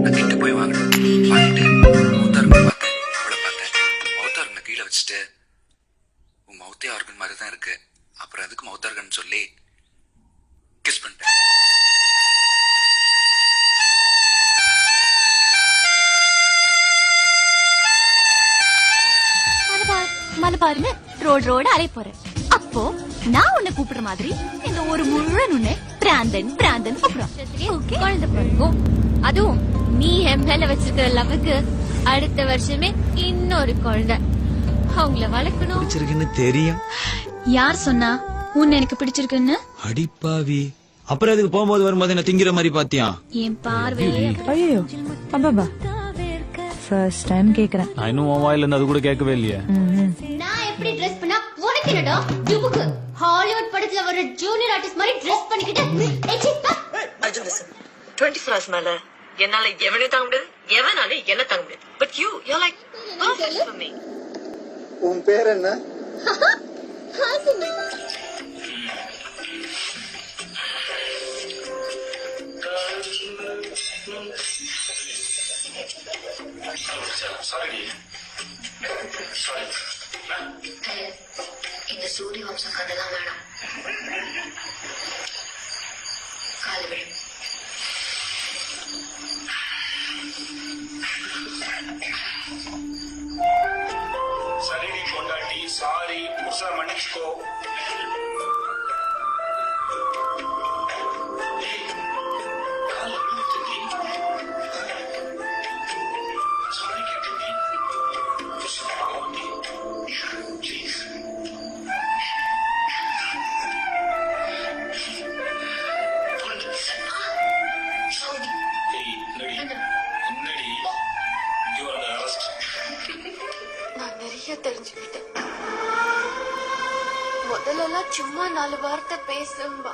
நான் கிட்ட போய் வாங்கினேன். வாங்கிட்டு மௌத்தாருங்க பார்த்தேன், அவளை பார்த்தேன். மௌத்தாருங்க கீழே வச்சுட்டு உன் மௌத்தே ஆர்கன் மாதிரி தான் இருக்கு, அப்புறம் அதுக்கு மௌத்தார்கன் சொல்லி கிஸ் பண்ணிட்டேன். மலபாருன்னு ரோடு அலை போறேன். அப்போ நான் உன்னை கூப்பிடுற மாதிரி இந்த ஒரு முழுவன் உன்னை பிராந்தன் குழந்தை பிறக்கும். அதுவும் நீ என் மேல வச்சிருக்கிற லவ்வுக்கு அடுத்த வருஷமே இன்னொரு குழந்தை. அவங்கள வளர்க்கணும். பிடிச்சிருக்குன்னு தெரியும். யார் சொன்னா உன்னை எனக்கு பிடிச்சிருக்குன்னு? அடிப்பாவி, அப்புறம் அதுக்கு போகும்போது வரும்போது என்ன திங்கிற மாதிரி பாத்தியா? என் பார்வையே ஐயோ அப்பா ஃபர்ஸ்ட் டைம் கேக்குறேன். நான் இன்னும் உன் வாயில இருந்து அது கூட கேட்கவே இல்லையே. நான் எப்படி ட்ரெஸ் பண்ணா உனக்கு என்னடா டுபுக்கு ஹாலிவுட் படத்துல வர ஜூனியர் ஆர்டிஸ்ட் மாதிரி ட்ரெஸ் பண்ணிக்கிட்டு அர்ஜுன் லிசன் 24 hours மேல என்னால எவனே தாங்க முடியாது, எவனால என்ன தாங்க முடியாது. But you like perfect for me. உன் பேர் என்ன? இந்த சூரிய வம்சம் கதெல்லாம் வேணாம். காலை விடு. சலினி கொண்டாட்டி சாரி புதுசா மன்னிச்சுக்கோ. நான் நிறைய தெரிஞ்சுக்கிட்டேன். முதல்ல சும்மா 4 வார்த்தை பேசும்பா,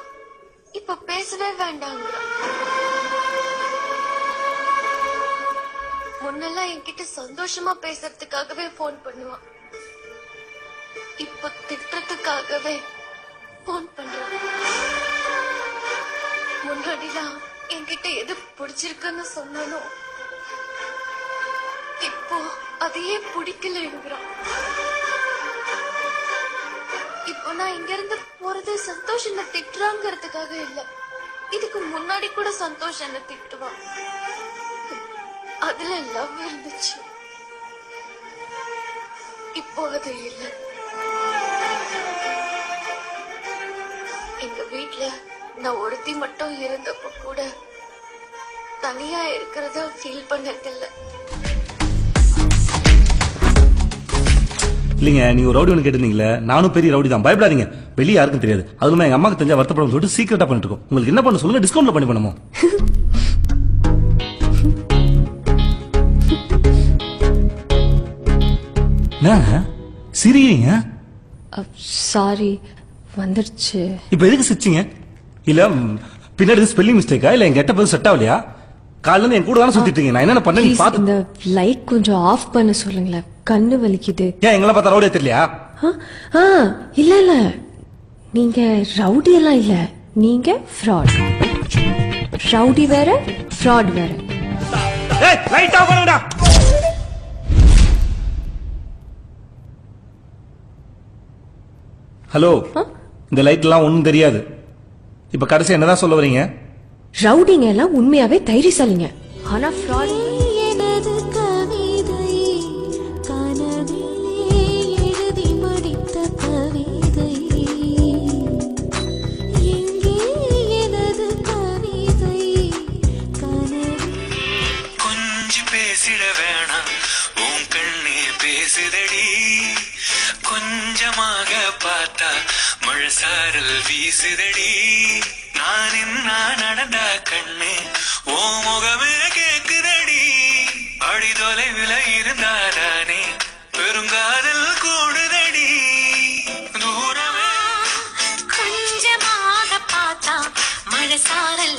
இப்ப பேசவே வேண்டாங்க. முன்னெல்லாம் என்கிட்ட சந்தோஷமா பேசுறதுக்காகவே போன் பண்ணுவான், இப்ப திட்டத்துக்காகவே போன் பண்றான். முன்னாடிலாம் என்கிட்ட எது பிடிச்சிருக்குன்னு சொன்னாலும் இப்போ அதையே பிடிக்கலங்கிறான். இப்போ நான் இங்க இருந்து போறது சந்தோஷ் என்ன திட்டுறாங்கிறதுக்காக இல்ல, இதுக்கு முன்னாடி கூட சந்தோஷ் என்ன திட்டுவான், அதுல லவ் இருந்துச்சு. இப்போ அது இல்ல. எங்க வீட்ல நான் ஒருத்தி மட்டும் இருந்தப்ப கூட தனியா இருக்கிறத ஃபீல் பண்ணதில்லை. இல்லைங்க, நீங்க ஒரு ரவுடி ஒன்று கேட்டிருந்தீங்களே, நானும் பெரிய ரவுடி தான், பயப்படாதீங்க. வெளியே யாருக்கும் தெரியாது. அதுவும் எங்க அம்மாக்கு தெரிஞ்சா வருத்தப்படும் சொல்லிட்டு சீக்கிரட்டா பண்ணிட்டு இருக்கோம். உங்களுக்கு என்ன பண்ண சொல்லுங்க, டிஸ்கவுண்ட்ல பண்ணி பண்ணுமோ. சிரிங்க. சாரி வந்துருச்சு. இப்ப எதுக்கு சிரிச்சீங்க? இல்ல பின்னாடி ஸ்பெல்லிங் மிஸ்டேக்கா இல்ல என் கெட்ட பதில் செட் ஆகலையா? காலைல இருந்து என் கூட தானே சுத்திட்டு இருக்கீங்க. நான் என்ன பண்ணேன் நீங்க பாத்து. இந்த லைட் கொஞ்சம் ஆஃப் பண்ண சொல்லுங்களேன், கண்ணு வலிக்குது. ஏன் எங்களை பார்த்தா ரவுடியா தெரியலையா? இல்ல இல்ல, நீங்க ரவுடி எல்லாம் இல்ல, நீங்க ஃப்ராட். ரவுடி வேற, ஃப்ராட் வேற. ஏய் லைட் ஆஃப் பண்ணுடா. ஹலோ, இந்த லைட் எல்லாம் ஒண்ணும் தெரியாது. இப்ப கடைசி என்னதான் சொல்ல வரீங்க? ரவுடிங்க எல்லாம் உண்மையாவே தைரியசாலிங்க, ஆனா ஃப்ராட். கொஞ்சி பேசிட வேணாம், உன் கண்ணே பேசுதடி. கொஞ்சமாக பார்த்தா மழை சாரல் வீசுதடி. நான் என்ன நடந்தா கண்ணே ஓ முகமே கேக்குதடி. அடி தொலைவில் இருந்தாதானே பெருங்காதல் கூடுதடி. தூரமே கொஞ்சமாக பார்த்தா மழை சாரல்